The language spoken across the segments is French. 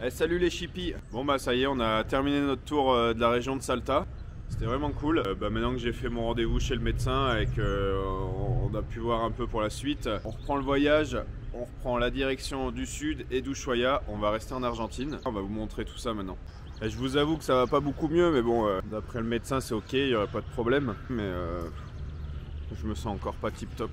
Eh, salut les chippies. Bon bah ça y est, on a terminé notre tour de la région de Salta. C'était vraiment cool. Maintenant que j'ai fait mon rendez-vous chez le médecin et qu'on a pu voir un peu pour la suite, on reprend le voyage, on reprend la direction du sud et d'Ushuaia. On va rester en Argentine. On va vous montrer tout ça maintenant. Et je vous avoue que ça va pas beaucoup mieux, mais bon, d'après le médecin c'est ok, il n'y aurait pas de problème. Mais je me sens encore pas tip top.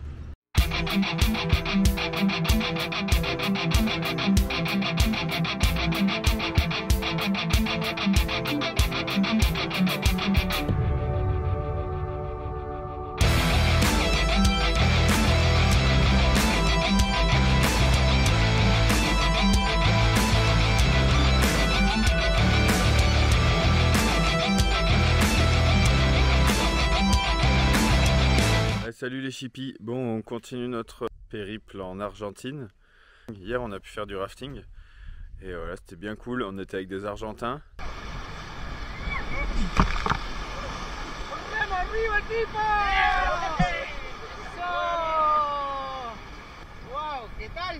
Salut les chippies, bon on continue notre périple en Argentine. Hier on a pu faire du rafting et voilà c'était bien cool, on était avec des Argentins. Wow, ¿qué tal?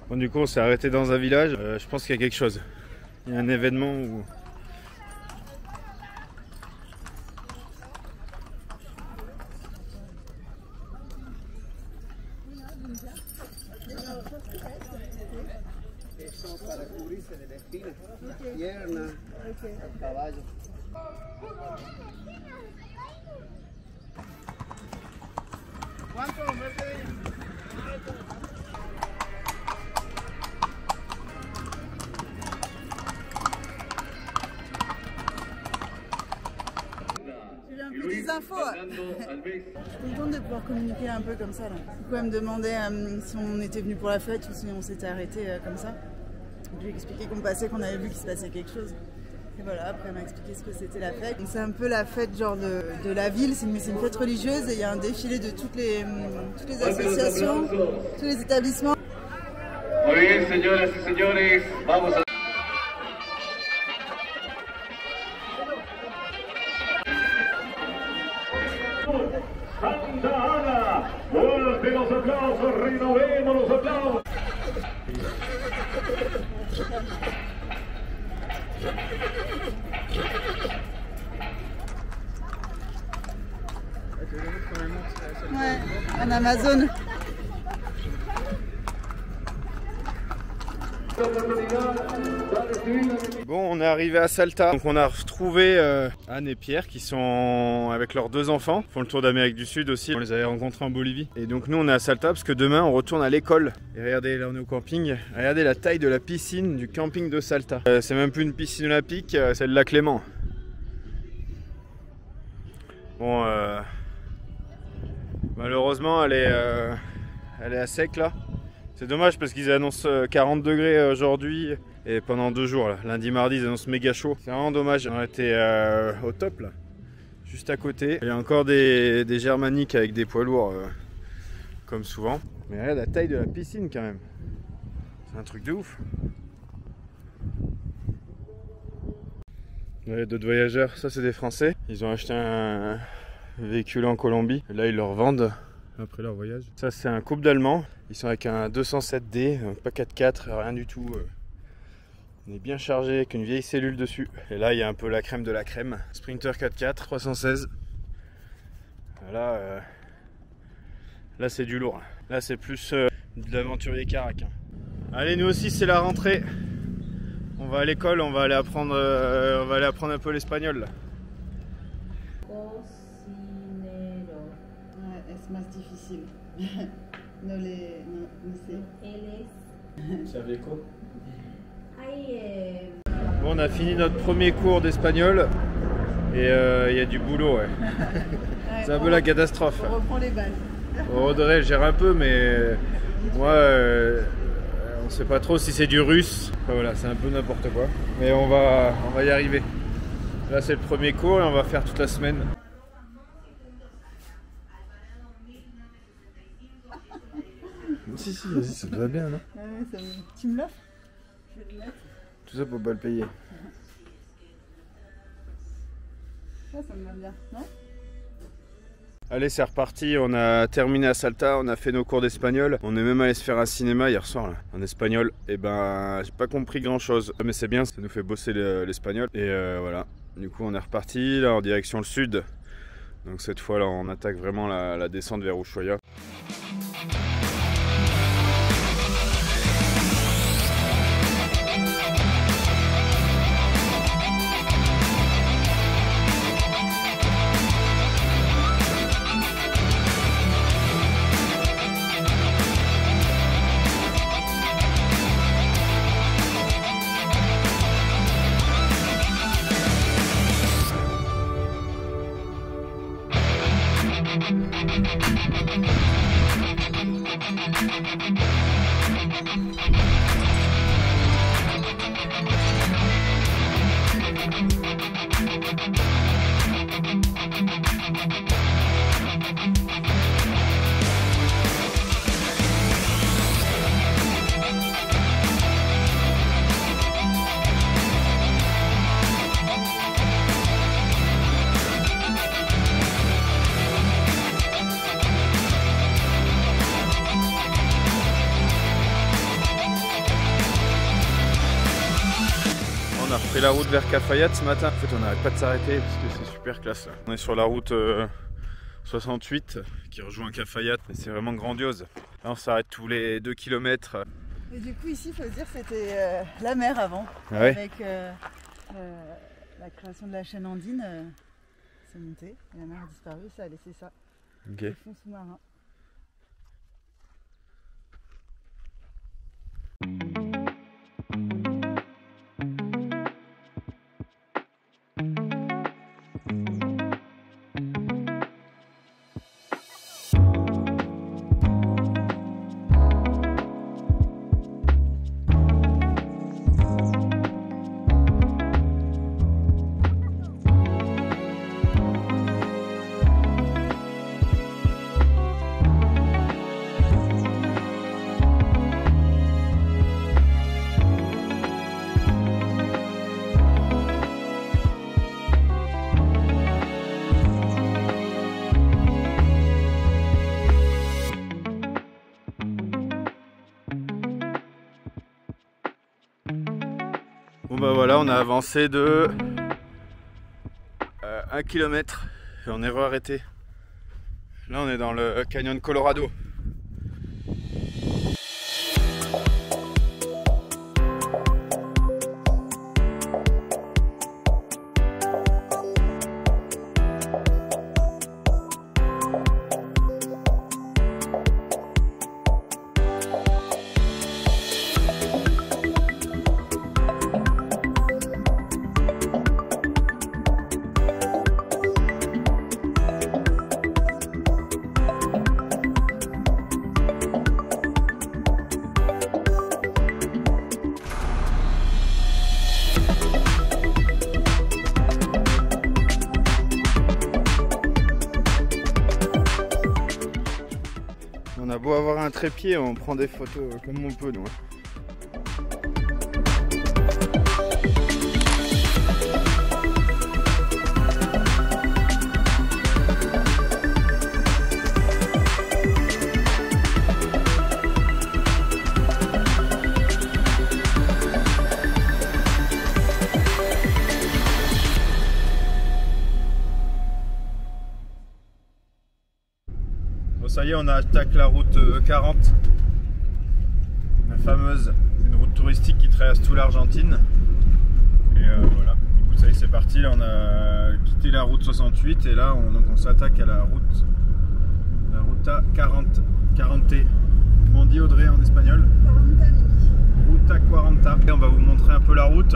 Bon, du coup on s'est arrêté dans un village, je pense qu'il y a quelque chose. Il y a un événement où... Para cubrirse de la espina, pierna, caballo. ¿Cuánto metros de ella? J'ai eu un peu des infos. Je suis contente de pouvoir communiquer un peu comme ça. Là. Du coup, elle me demandait si on était venu pour la fête ou si on s'était arrêté comme ça. Je lui ai expliqué qu'on passait, qu'on avait vu qu'il se passait quelque chose. Et voilà, après elle m'a expliqué ce que c'était la fête. C'est un peu la fête genre de la ville, c'est une fête religieuse et il y a un défilé de toutes les associations, tous les établissements. Muy bien, señoras y señores, vamos a... Santa Ana, fuerte los aplausos, renovemos los aplausos. Ouais, en Amazon. Bon, on est arrivé à Salta, donc on a retrouvé Anne et Pierre qui sont avec leurs deux enfants, ils font le tour d'Amérique du Sud aussi, on les avait rencontrés en Bolivie. Et donc nous on est à Salta parce que demain on retourne à l'école. Et regardez, là on est au camping, regardez la taille de la piscine du camping de Salta. C'est même plus une piscine olympique, c'est le lac Léman. Bon, malheureusement elle est à sec là. C'est dommage parce qu'ils annoncent 40 degrés aujourd'hui et pendant 2 jours. Là. Lundi, mardi, ils annoncent méga chaud. C'est vraiment dommage. On était au top là, juste à côté. Il y a encore des germaniques avec des poids lourds comme souvent. Mais regarde la taille de la piscine quand même. C'est un truc de ouf. Ouais, d'autres voyageurs, ça c'est des Français. Ils ont acheté un véhicule en Colombie. Et là ils le revendent après leur voyage. Ça c'est un couple d'Allemands. Ils sont avec un 207D, donc pas 4x4, rien du tout. On est bien chargé avec une vieille cellule dessus. Et là il y a un peu la crème de la crème. Sprinter 4x4, 316. Là c'est du lourd. Là c'est plus de l'aventurier carac. Allez, nous aussi c'est la rentrée. On va à l'école, on va aller apprendre un peu l'espagnol là. Ouais, es más difícil. No sé. Bon, on a fini notre premier cours d'espagnol et il y a du boulot. Ouais. Ouais, C'est un peu la catastrophe. On reprend les balles. Audrey elle gère un peu, mais moi on sait pas trop si c'est du russe. Enfin, voilà, c'est un peu n'importe quoi. Mais on va y arriver. Là c'est le premier cours et on va faire toute la semaine. Si, vas-y, ça te va bien, non? Ah ouais, ça me... Tu me l'offres? Je vais le mettre. Tout ça pour pas le payer. Ça me va bien, non? Allez, c'est reparti, on a terminé à Salta, on a fait nos cours d'espagnol. On est même allé se faire un cinéma hier soir là, en espagnol. Et ben, j'ai pas compris grand chose. Mais c'est bien, ça nous fait bosser l'espagnol. Et voilà, du coup on est reparti là en direction le sud. Donc cette fois là, on attaque vraiment la descente vers Ushuaia. On a repris la route vers Cafayate ce matin. En fait, on n'arrête pas de s'arrêter parce que c'est super classe là. On est sur la route 68 qui rejoint Cafayate. C'est vraiment grandiose. Là, on s'arrête tous les 2 km. Et du coup, ici, il faut se dire que c'était la mer avant. Ah ouais. Avec la création de la chaîne andine, c'est monté. Et la mer a disparu, ça a laissé ça. Ok. Le fond sous-marin. Bon bah voilà, on a avancé de 1 km et on est re-arrêté. Là on est dans le canyon Colorado. On a beau avoir un trépied, on prend des photos comme on peut nous. Bon, ça y est, on attaque la route 40, la fameuse, une route touristique qui traverse toute l'Argentine. Et voilà, du coup ça y est, c'est parti. Là on a quitté la route 68 et là on s'attaque à la route Ruta 40. Comment on dit Audrey en espagnol? Ruta 40. Et on va vous montrer un peu la route.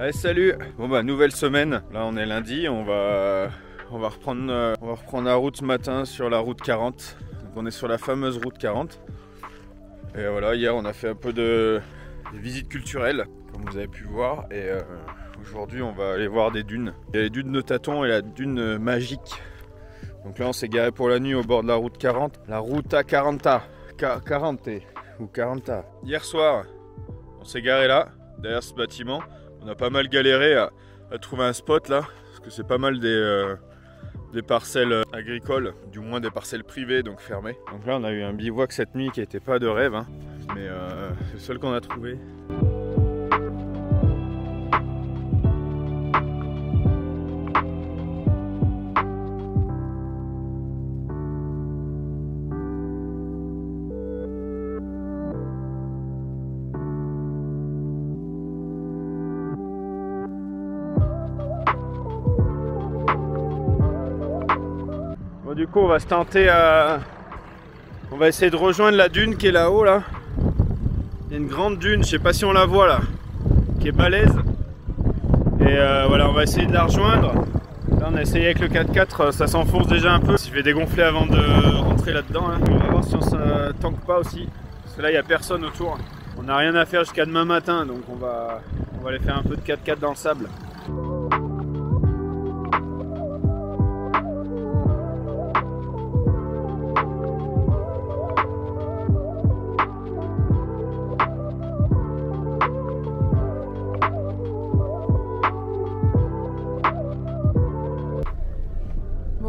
Allez, salut. Bon bah nouvelle semaine, là on est lundi, on va reprendre la route ce matin sur la route 40. Donc on est sur la fameuse route 40. Et voilà, hier on a fait un peu de visite culturelle, comme vous avez pu voir. Et aujourd'hui on va aller voir des dunes. Il y a les dunes de Taton et la dune magique. Donc là on s'est garé pour la nuit au bord de la route 40. La Ruta 40 ou 40. Hier soir, on s'est garé là, derrière ce bâtiment. On a pas mal galéré à trouver un spot là, parce que c'est pas mal des parcelles agricoles, du moins des parcelles privées, donc fermées. Donc là on a eu un bivouac cette nuit qui n'était pas de rêve, hein, mais c'est le seul qu'on a trouvé. Du coup on va se tenter à... On va essayer de rejoindre la dune qui est là-haut là. Il y a une grande dune, je sais pas si on la voit là, qui est balèze. Et voilà, on va essayer de la rejoindre. Là on a essayé avec le 4x4, ça s'enfonce déjà un peu. Je vais dégonfler avant de rentrer là-dedans. Là. On va voir si on se tanque pas aussi. Parce que là il n'y a personne autour. On n'a rien à faire jusqu'à demain matin, donc on va aller faire un peu de 4x4 dans le sable.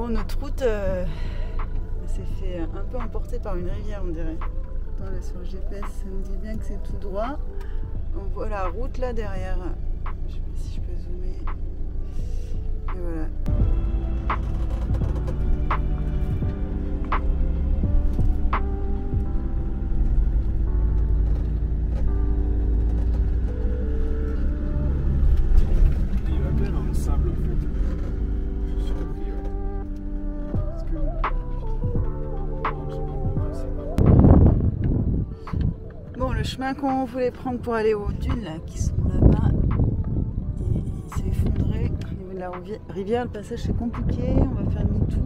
Notre route s'est fait un peu emporter par une rivière, on dirait. Attends, là sur le GPS, ça me dit bien que c'est tout droit. On voit la route là derrière. Je sais pas si je peux zoomer. Et voilà. Il va bien dans le sable en fait. Je suis surpris. Bon, le chemin qu'on voulait prendre pour aller aux dunes là, qui sont là-bas, il s'est effondré. Au niveau de la rivière, le passage c'est compliqué, on va faire demi-tour.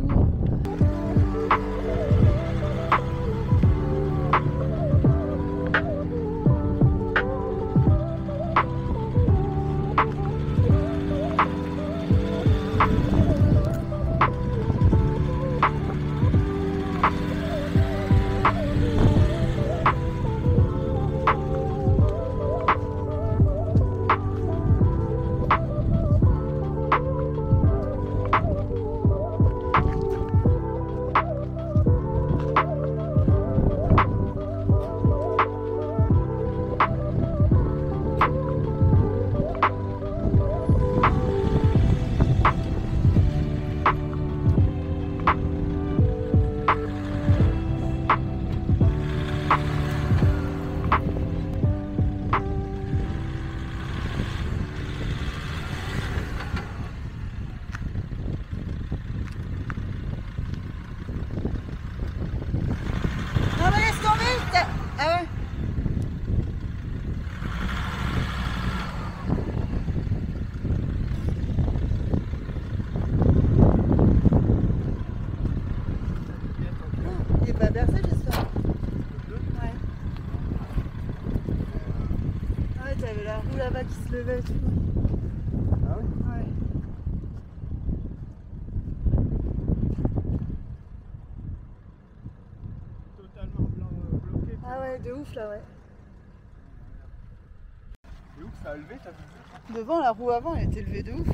Là-bas qui se levait, tu vois. Ah oui? Ouais. Totalement bloqué. Ah ouais, de ouf là, ouais. C'est ouf, ça a levé, t'as vu? Devant, la roue avant, elle était levée de ouf.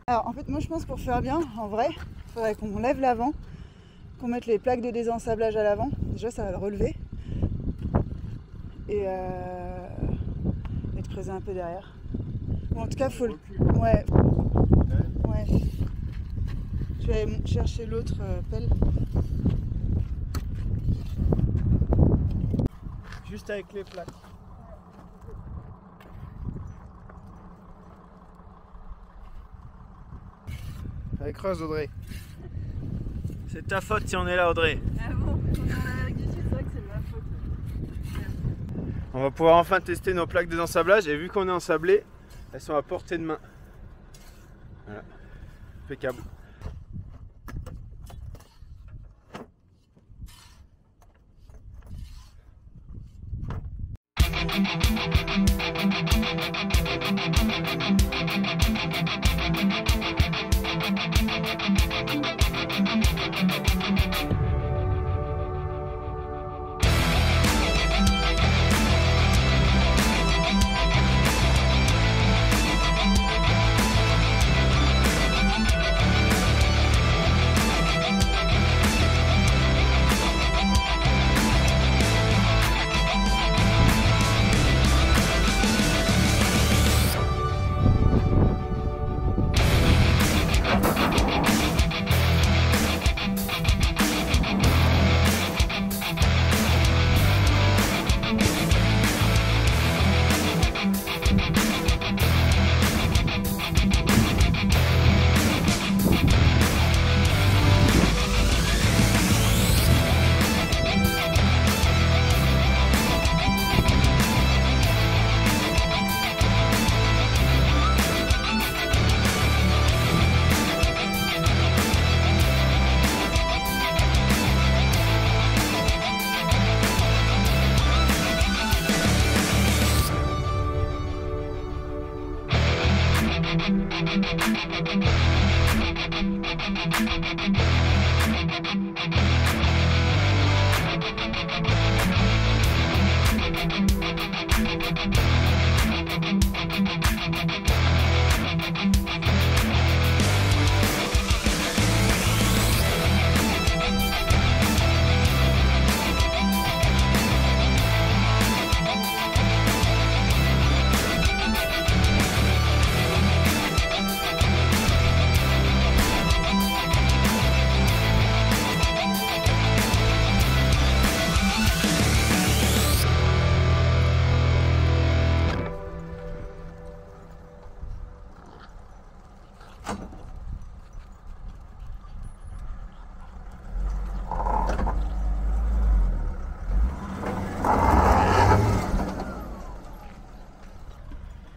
Alors en fait, moi je pense que pour faire bien, en vrai, il faudrait qu'on lève l'avant, qu'on mette les plaques de désensablage à l'avant. Déjà ça va le relever. Et de creuser un peu derrière. Bon, en tout cas, faut le... Ouais. Ouais. Je vais aller chercher l'autre pelle. Juste avec les plaques. Allez, creuse Audrey. C'est ta faute si on est là Audrey. Ah bon? On va pouvoir enfin tester nos plaques de désensablage et vu qu'on est ensablé, elles sont à portée de main. Voilà, impeccable.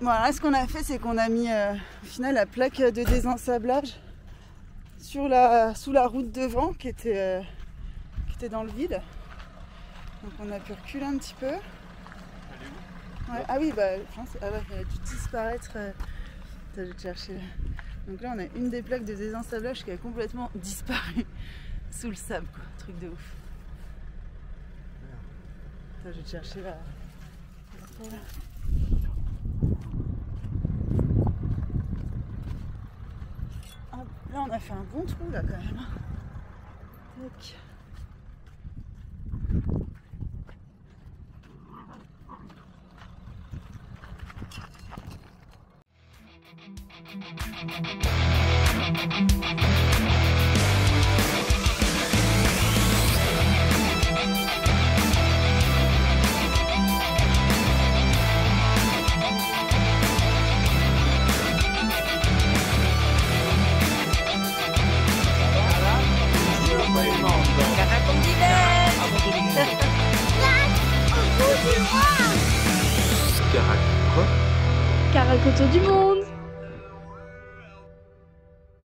Voilà, ce qu'on a fait, c'est qu'on a mis au final la plaque de désensablage sous la route devant qui était dans le vide. Donc on a pu reculer un petit peu. Ouais, ah oui, bah je pense elle a dû disparaître. Je vais te chercher. Donc là on a une des plaques de désensablage qui a complètement disparu sous le sable, quoi. Truc de ouf. Attends, je vais te chercher là. Là on a fait un bon trou là quand même. Tac. Caracoto du monde.